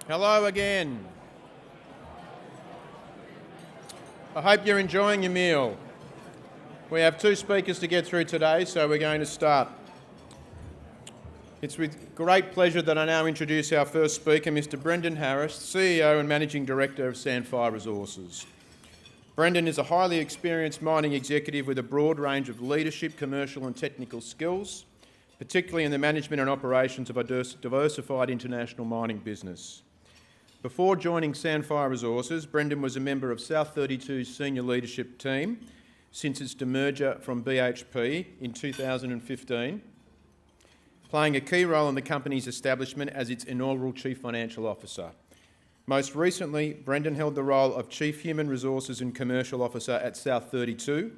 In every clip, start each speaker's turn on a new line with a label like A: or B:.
A: Hello again. I hope you're enjoying your meal. We have two speakers to get through today, so we're going to start. It's with great pleasure that I now introduce our first speaker, Mr. Brendan Harris, CEO and Managing Director of Sandfire Resources. Brendan is a highly experienced mining executive with a broad range of leadership, commercial and technical skills, particularly in the management and operations of a diversified international mining business. Before joining Sandfire Resources, Brendan was a member of South32's senior leadership team since its demerger from BHP in 2015, playing a key role in the company's establishment as its inaugural Chief Financial Officer. Most recently, Brendan held the role of Chief Human Resources and Commercial Officer at South32,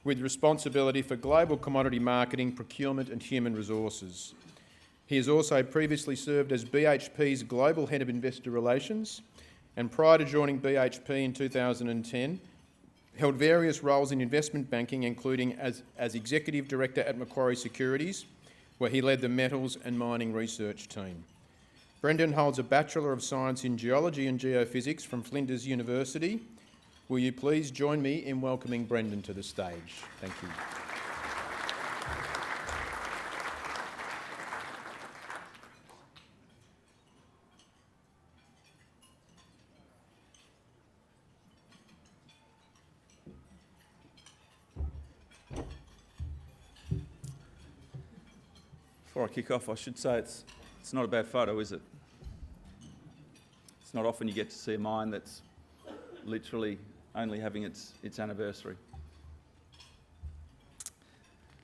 A: with responsibility for global commodity marketing, procurement and human resources. He has also previously served as BHP's Global Head of Investor Relations, and prior to joining BHP in 2010, held various roles in investment banking, including as Executive Director at Macquarie Securities, where he led the metals and mining research team. Brendan holds a Bachelor of Science in Geology and Geophysics from Flinders University. Will you please join me in welcoming Brendan to the stage? Thank you.
B: Before I kick off, I should say it's not a bad photo, is it? It's not often you get to see a mine that's literally only having its anniversary.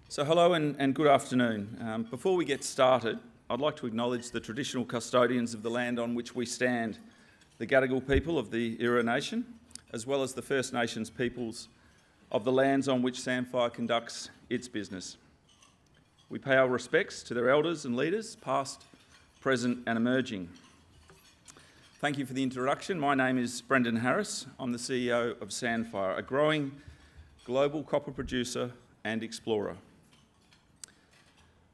B: So hello and good afternoon. Before we get started, I'd like to acknowledge the traditional custodians of the land on which we stand, the Gadigal people of the Eora Nation, as well as the First Nations peoples of the lands on which Sandfire conducts its business. We pay our respects to their elders and leaders, past, present and emerging. Thank you for the introduction. My name is Brendan Harris. I'm the CEO of Sandfire, a growing global copper producer and explorer.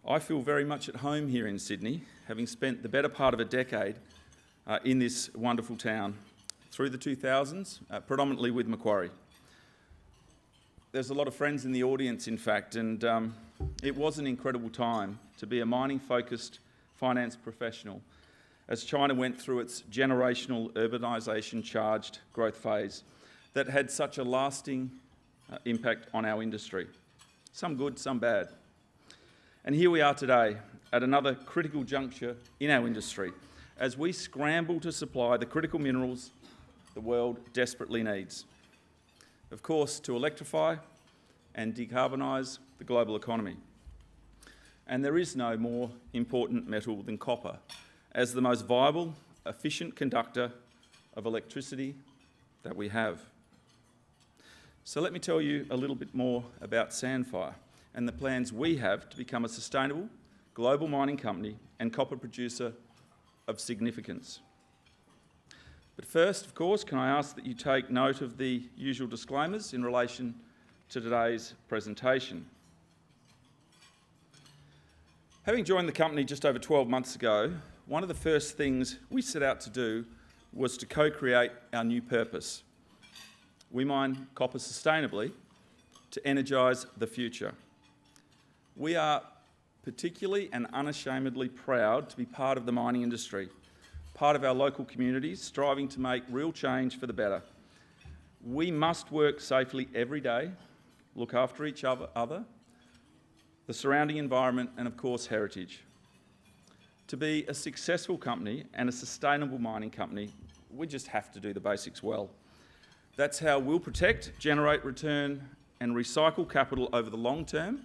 B: I feel very much at home here in Sydney, having spent the better part of a decade in this wonderful town through the 2000s, predominantly with Macquarie. There's a lot of friends in the audience, in fact, and it was an incredible time to be a mining-focused finance professional as China went through its generational urbanisation-charged growth phase that had such a lasting impact on our industry. Some good, some bad. And here we are today at another critical juncture in our industry as we scramble to supply the critical minerals the world desperately needs. Of course, to electrify and decarbonise the global economy. And there is no more important metal than copper as the most viable, efficient conductor of electricity that we have. So let me tell you a little bit more about Sandfire and the plans we have to become a sustainable global mining company and copper producer of significance. But first, of course, can I ask that you take note of the usual disclaimers in relation to today's presentation. Having joined the company just over 12 months ago, one of the first things we set out to do was to co-create our new purpose. We mine copper sustainably to energise the future. We are particularly and unashamedly proud to be part of the mining industry, part of our local communities, striving to make real change for the better. We must work safely every day, look after each other, the surrounding environment and of course heritage. To be a successful company and a sustainable mining company, we just have to do the basics well. That's how we'll protect, generate return and recycle capital over the long term,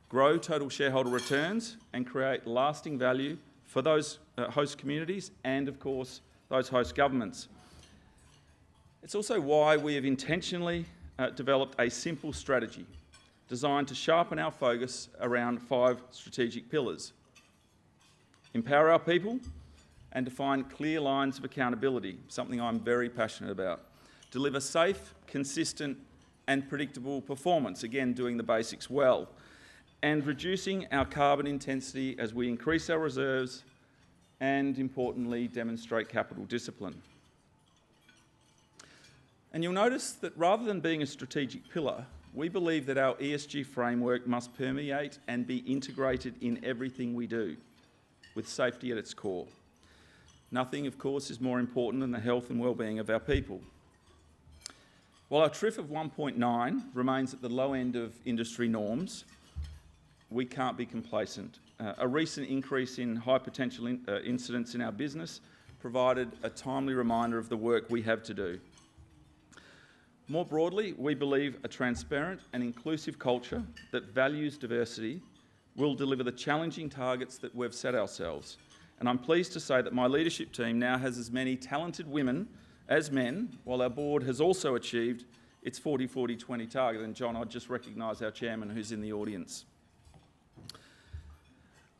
B: grow total shareholder returns and create lasting value for those host communities and, of course, those host governments. It's also why we have intentionally developed a simple strategy designed to sharpen our focus around 5 strategic pillars. Empower our people and define clear lines of accountability, something I'm very passionate about. Deliver safe, consistent and predictable performance, again doing the basics well. And reducing our carbon intensity as we increase our reserves and importantly, demonstrate capital discipline. And you'll notice that rather than being a strategic pillar, we believe that our ESG framework must permeate and be integrated in everything we do, with safety at its core. Nothing, of course, is more important than the health and well-being of our people. While our TRIF of 1.9 remains at the low end of industry norms, we can't be complacent. A recent increase in high potential incidents in our business provided a timely reminder of the work we have to do. More broadly, we believe a transparent and inclusive culture that values diversity will deliver the challenging targets that we've set ourselves. And I'm pleased to say that my leadership team now has as many talented women as men, while our board has also achieved its 40-40-20 target. And John, I'd just recognise our chairman who's in the audience.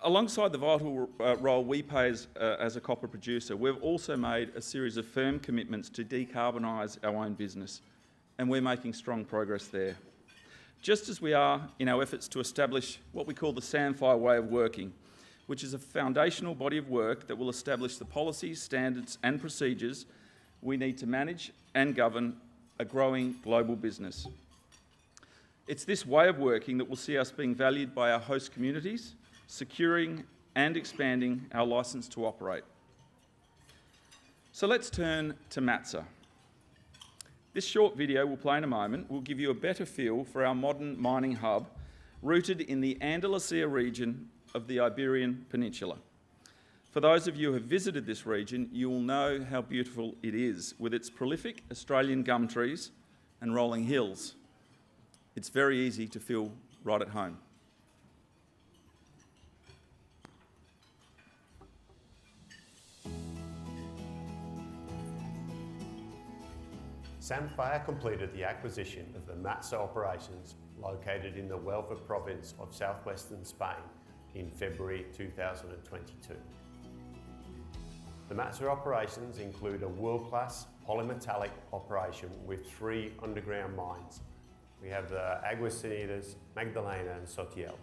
B: Alongside the vital role we play as a copper producer, we've also made a series of firm commitments to decarbonise our own business, and we're making strong progress there. Just as we are in our efforts to establish what we call the Sandfire way of working, which is a foundational body of work that will establish the policies, standards and procedures we need to manage and govern a growing global business. It's this way of working that will see us being valued by our host communities, securing and expanding our licence to operate. So let's turn to MATSA. This short video we'll play in a moment will give you a better feel for our modern mining hub rooted in the Andalusia region of the Iberian Peninsula. For those of you who have visited this region, you will know how beautiful it is, with its prolific Australian gum trees and rolling hills. It's very easy to feel right at home.
C: Sandfire completed the acquisition of the MATSA operations located in the Huelva province of southwestern Spain in February 2022. The MATSA operations include a world-class polymetallic operation with 3 underground mines. We have the Aguasinitas, Magdalena and Sotiel.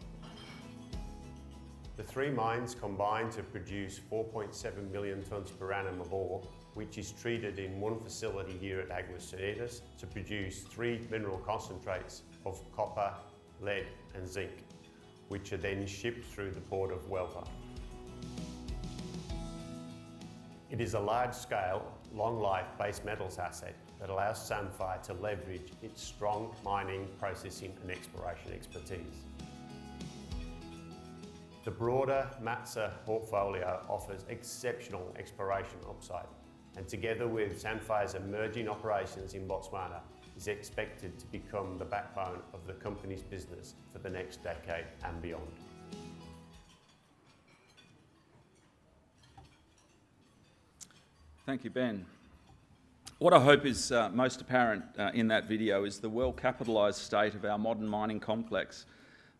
C: The 3 mines combine to produce 4.7 million tonnes per annum of ore, which is treated in one facility here at Aguasinitas to produce 3 mineral concentrates of copper, lead and zinc, which are then shipped through the port of Huelva. It is a large-scale, long-life base metals asset that allows Sandfire to leverage its strong mining, processing and exploration expertise. The broader MATSA portfolio offers exceptional exploration upside, and together with Sandfire's emerging operations in Botswana, is expected to become the backbone of the company's business for the next decade and beyond.
B: Thank you, Ben. What I hope is most apparent in that video is the well-capitalised state of our modern mining complex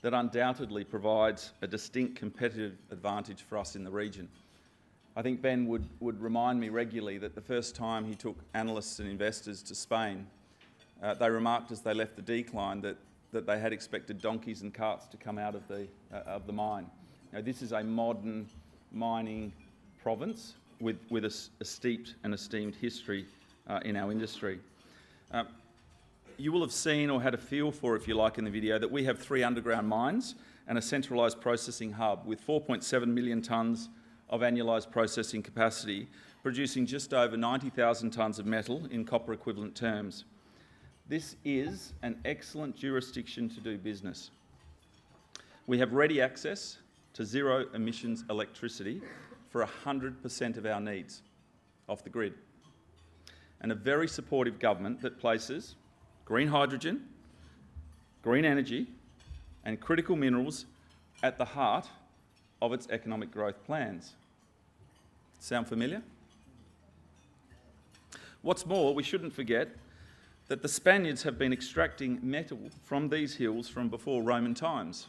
B: that undoubtedly provides a distinct competitive advantage for us in the region. I think Ben would remind me regularly that the first time he took analysts and investors to Spain, they remarked as they left the decline that they had expected donkeys and carts to come out of the mine. Now, this is a modern mining province with a steeped and esteemed history in our industry. You will have seen or had a feel for, if you like, in the video that we have 3 underground mines and a centralised processing hub with 4.7 million tonnes of annualised processing capacity, producing just over 90,000 tonnes of metal in copper equivalent terms. This is an excellent jurisdiction to do business. We have ready access to zero emissions electricity for 100% of our needs off the grid, and a very supportive government that places green hydrogen, green energy and critical minerals at the heart of its economic growth plans. Sound familiar? What's more, we shouldn't forget that the Spaniards have been extracting metal from these hills from before Roman times,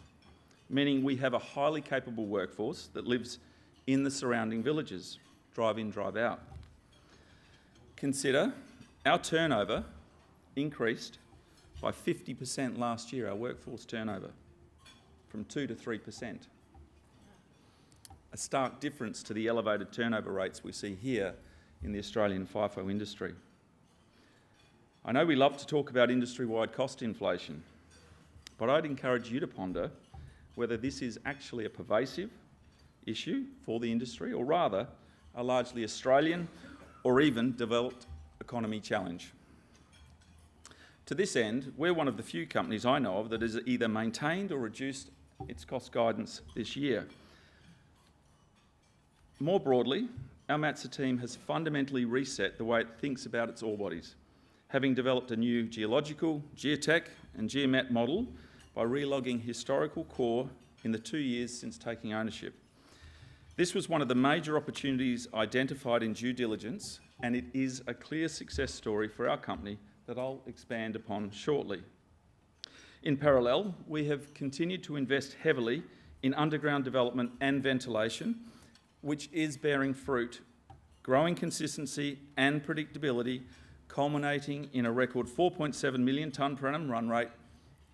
B: meaning we have a highly capable workforce that lives in the surrounding villages, drive in, drive out. Consider our turnover increased by 50% last year, our workforce turnover, from 2 to 3%. a stark difference to the elevated turnover rates we see here in the Australian FIFO industry. I know we love to talk about industry-wide cost inflation, but I'd encourage you to ponder whether this is actually a pervasive issue for the industry, or rather a largely Australian or even developed economy challenge. To this end, we're one of the few companies I know of that has either maintained or reduced its cost guidance this year. More broadly, our MATSA team has fundamentally reset the way it thinks about its ore bodies, having developed a new geological, geotech and geomet model by relogging historical core in the 2 years since taking ownership. This was one of the major opportunities identified in due diligence, and it is a clear success story for our company that I'll expand upon shortly. In parallel, we have continued to invest heavily in underground development and ventilation, which is bearing fruit, growing consistency and predictability, culminating in a record 4.7 million tonne per annum run rate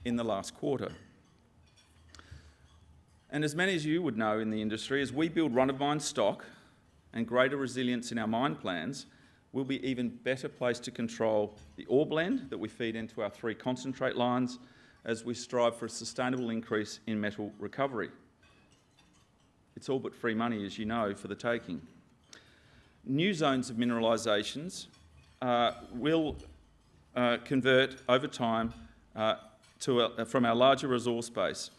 B: in the last quarter. And as many as you would know in the industry, as we build run-of-mine stock and greater resilience in our mine plans, we'll be even better placed to control the ore blend that we feed into our 3 concentrate lines as we strive for a sustainable increase in metal recovery. It's all but free money, as you know, for the taking. New zones of mineralisations will convert over time from our larger resource base.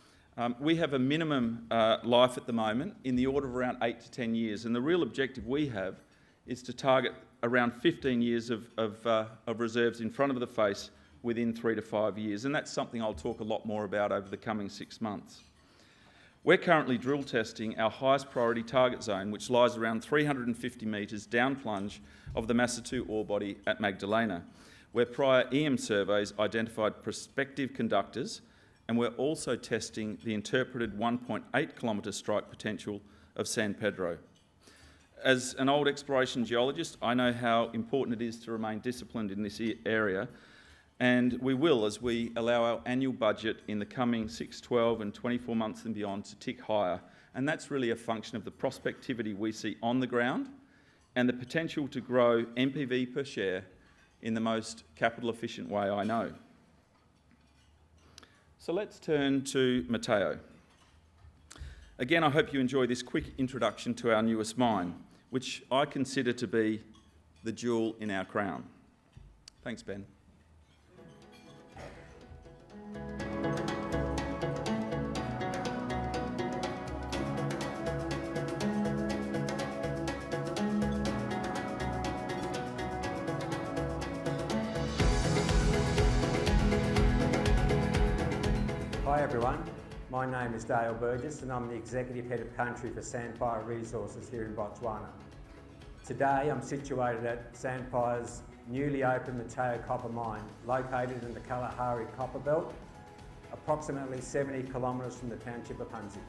B: We have a minimum life at the moment in the order of around 8 to 10 years, and the real objective we have is to target around 15 years of reserves in front of the face within 3 to 5 years, and that's something I'll talk a lot more about over the coming 6 months. We're currently drill testing our highest priority target zone, which lies around 350 metres down plunge of the Massa 2 ore body at Magdalena, where prior EM surveys identified prospective conductors, and we're also testing the interpreted 1.8 kilometre strike potential of San Pedro. As an old exploration geologist, I know how important it is to remain disciplined in this area, and we will as we allow our annual budget in the coming 6, 12 and 24 months and beyond to tick higher. And that's really a function of the prospectivity we see on the ground and the potential to grow NPV per share in the most capital efficient way I know. So let's turn to Mateo. Again, I hope you enjoy this quick introduction to our newest mine, which I consider to be the jewel in our crown. Thanks, Ben.
D: Hi everyone, my name is Dale Burgess and I'm the Executive Head of Country for Sandfire Resources here in Botswana. Today I'm situated at Sandfire's newly opened Mateo copper mine, located in the Kalahari copper belt, approximately 70 kilometres from the township of Hunzi.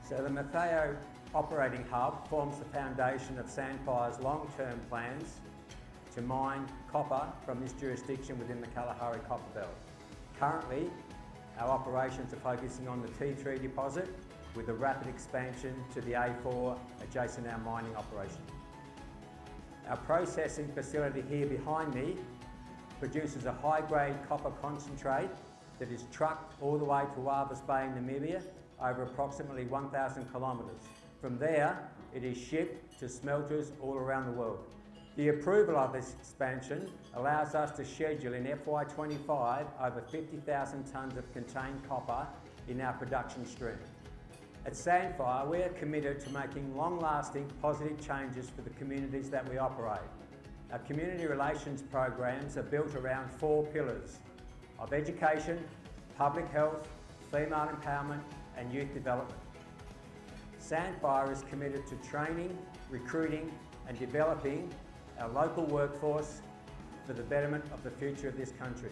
D: So the Mateo operating hub forms the foundation of Sandfire's long-term plans to mine copper from this jurisdiction within the Kalahari copper belt. Currently, our operations are focusing on the T3 deposit with a rapid expansion to the A4 adjacent our mining operation. Our processing facility here behind me produces a high-grade copper concentrate that is trucked all the way to Walvis Bay in Namibia over approximately 1,000 kilometres. From there, it is shipped to smelters all around the world. The approval of this expansion allows us to schedule in FY25 over 50,000 tonnes of contained copper in our production stream. At Sandfire, we are committed to making long-lasting positive changes for the communities that we operate. Our community relations programs are built around 4 pillars of education, public health, female empowerment and youth development. Sandfire is committed to training, recruiting and developing our local workforce for the betterment of the future of this country.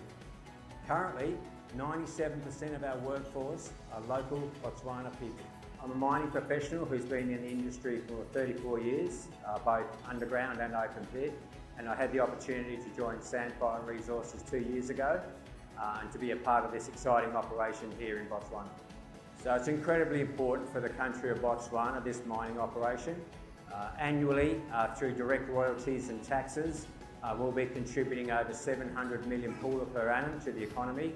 D: Currently, 97% of our workforce are local Botswana people. I'm a mining professional who's been in the industry for 34 years, both underground and open pit, and I had the opportunity to join Sandfire Resources 2 years ago and to be a part of this exciting operation here in Botswana. So it's incredibly important for the country of Botswana, this mining operation. Annually, through direct royalties and taxes, we'll be contributing over 700 million pula per annum to the economy,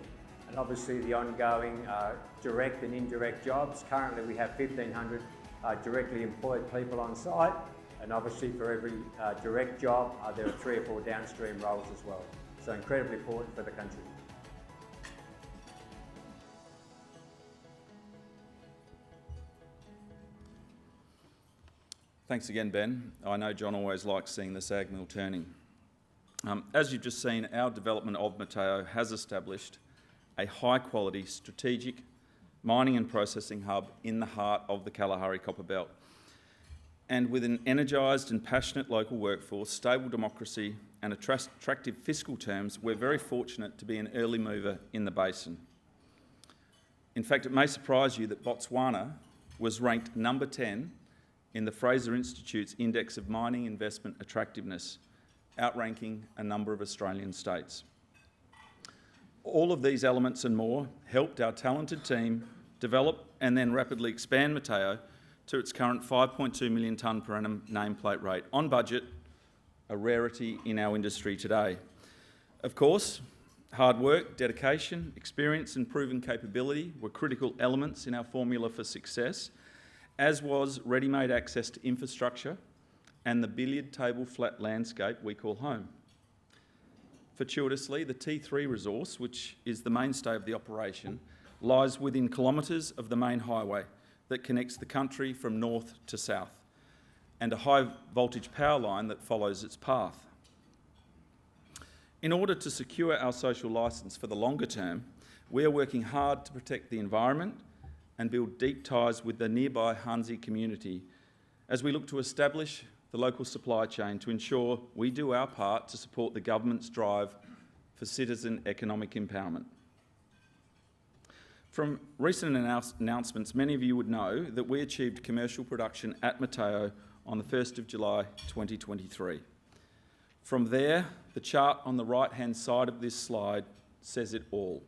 D: and obviously the ongoing direct and indirect jobs. Currently we have 1,500 directly employed people on site, and obviously for every direct job there are 3 or 4 downstream roles as well. So incredibly important for the country.
B: Thanks again, Ben. I know John always likes seeing the SAG mill turning. As you've just seen, our development of Mateo has established a high-quality, strategic mining and processing hub in the heart of the Kalahari Copper Belt. And with an energised and passionate local workforce, stable democracy and attractive fiscal terms, we're very fortunate to be an early mover in the basin. In fact, it may surprise you that Botswana was ranked number 10 in the Fraser Institute's Index of Mining Investment Attractiveness, outranking a number of Australian states. All of these elements and more helped our talented team develop and then rapidly expand Mateo to its current 5.2 million tonne per annum nameplate rate, on budget, a rarity in our industry today. Of course, hard work, dedication, experience and proven capability were critical elements in our formula for success, as was ready-made access to infrastructure and the billiard table flat landscape we call home. Fortuitously, the T3 resource, which is the mainstay of the operation, lies within kilometres of the main highway that connects the country from north to south, and a high-voltage power line that follows its path. In order to secure our social licence for the longer term, we are working hard to protect the environment and build deep ties with the nearby Hansi community as we look to establish the local supply chain to ensure we do our part to support the government's drive for citizen economic empowerment. From recent announcements, many of you would know that we achieved commercial production at Mateo on the 1st of July 2023. From there, the chart on the right-hand side of this slide says it all.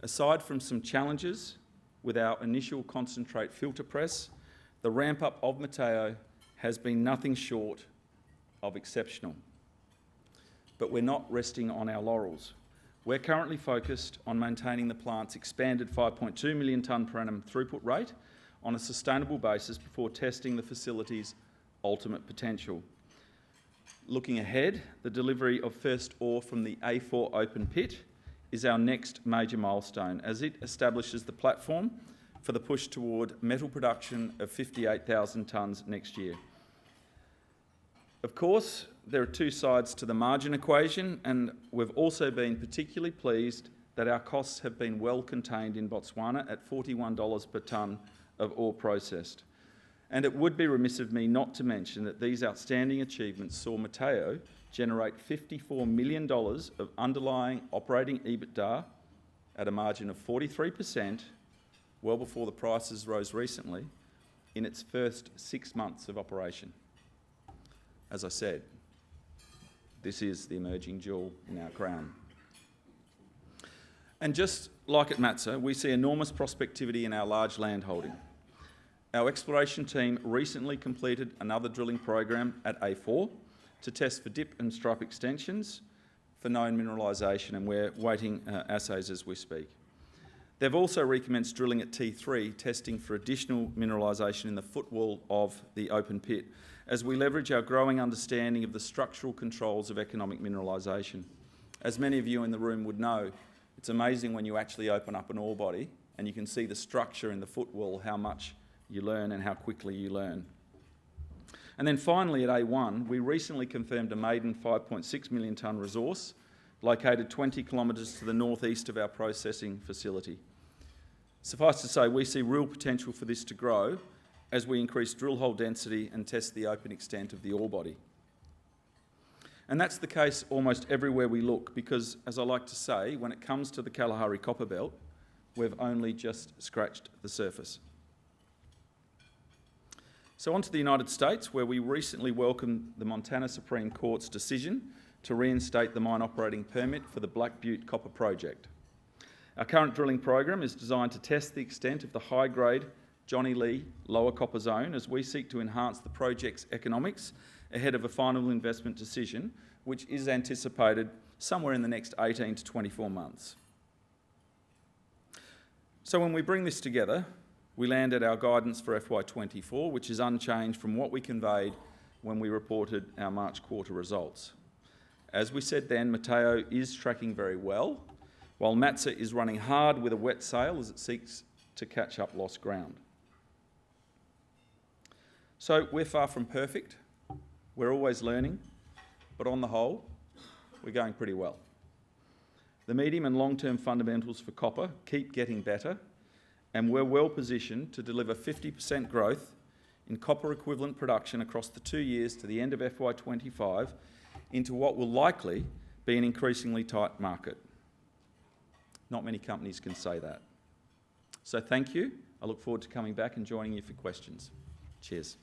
B: Aside from some challenges with our initial concentrate filter press, the ramp-up of Mateo has been nothing short of exceptional. But we're not resting on our laurels. We're currently focused on maintaining the plant's expanded 5.2 million tonne per annum throughput rate on a sustainable basis before testing the facility's ultimate potential. Looking ahead, the delivery of first ore from the A4 open pit is our next major milestone, as it establishes the platform for the push toward metal production of 58,000 tonnes next year. Of course, there are 2 sides to the margin equation, and we've also been particularly pleased that our costs have been well contained in Botswana at $41 per tonne of ore processed. And it would be remiss of me not to mention that these outstanding achievements saw Mateo generate $54 million of underlying operating EBITDA at a margin of 43%, well before the prices rose recently, in its first 6 months of operation. As I said, this is the emerging jewel in our crown. And just like at Matza, we see enormous prospectivity in our large land holding. Our exploration team recently completed another drilling program at A4 to test for dip and stripe extensions for known mineralisation, and we're waiting assays as we speak. They've also recommenced drilling at T3, testing for additional mineralisation in the footwall of the open pit, as we leverage our growing understanding of the structural controls of economic mineralisation. As many of you in the room would know, it's amazing when you actually open up an ore body and you can see the structure in the footwall, how much you learn and how quickly you learn. And then finally at A1, we recently confirmed a maiden 5.6 million tonne resource located 20 kilometres to the northeast of our processing facility. Suffice to say, we see real potential for this to grow as we increase drill hole density and test the open extent of the ore body. And that's the case almost everywhere we look, because, as I like to say, when it comes to the Kalahari Copper Belt, we've only just scratched the surface. So on to the United States, where we recently welcomed the Montana Supreme Court's decision to reinstate the mine operating permit for the Black Butte Copper Project. Our current drilling program is designed to test the extent of the high-grade Johnny Lee lower copper zone as we seek to enhance the project's economics ahead of a final investment decision, which is anticipated somewhere in the next 18 to 24 months. So when we bring this together, we land at our guidance for FY24, which is unchanged from what we conveyed when we reported our March quarter results. As we said then, Mateo is tracking very well, while Matsa is running hard with a wet sail as it seeks to catch up lost ground. So we're far from perfect. We're always learning, but on the whole, we're going pretty well. The medium and long-term fundamentals for copper keep getting better, and we're well positioned to deliver 50% growth in copper equivalent production across the 2 years to the end of FY25 into what will likely be an increasingly tight market. Not many companies can say that. So thank you. I look forward to coming back and joining you for questions. Cheers.